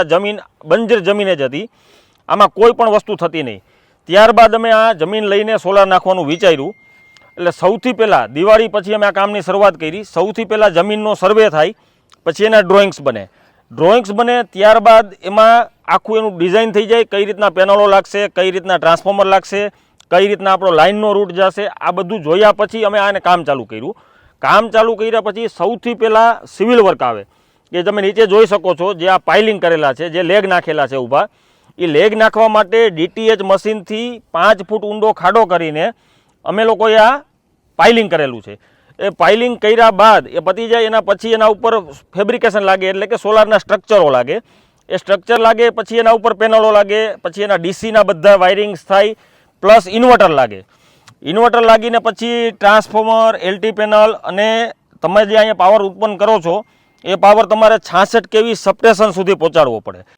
જમીન બંજર જમીન જ હતી, આમાં કોઈ પણ વસ્તુ થતી નહીં. ત્યારબાદ અમે આ જમીન લઈને સોલાર નાખવાનું વિચાર્યું. એટલે સૌથી પહેલાં દિવાળી પછી અમે આ કામની શરૂઆત કરી. સૌથી પહેલાં જમીનનો સર્વે થાય, પછી એના ડ્રોઈંગ્સ બને. ત્યારબાદ એમાં આખું એનું ડિઝાઇન થઈ જાય, કઈ રીતના પેનલો લાગશે, કઈ રીતના ટ્રાન્સફોર્મર લાગશે, કઈ રીતના આપણો લાઇનનો રૂટ જશે, આ બધું જોયા પછી અમે આને કામ ચાલુ કર્યું. કામ ચાલુ કર્યા પછી સૌથી પહેલાં સિવિલ વર્ક આવે, કે તમે નીચે જોઈ શકો છો જે આ પાઇલિંગ કરેલા છે, જે લેગ નાખેલા છે ઊભા, એ લેગ નાખવા માટે DTH મશીનથી 5 ફૂટ ઊંડો ખાડો કરીને અમે લોકોએ આ પાઇલિંગ કરેલું છે. એ પાઇલિંગ કર્યા બાદ એ પતી જાય, એના પછી એના ઉપર ફેબ્રિકેશન લાગે, એટલે કે સોલારના સ્ટ્રક્ચરો લાગે. એ સ્ટ્રક્ચર લાગે પછી એના ઉપર પેનલો લાગે, પછી એના DCના બધા વાયરિંગ્સ થાય, પ્લસ ઇન્વર્ટર લાગે. ઇન્વર્ટર લાગીને પછી ટ્રાન્સફોર્મર, LT પેનલ, અને તમે જે અહીંયા પાવર ઉત્પન્ન કરો છો એ પાવર તમારે 66 kV સબસ્ટેશન સુધી પહોંચાડવો પડે.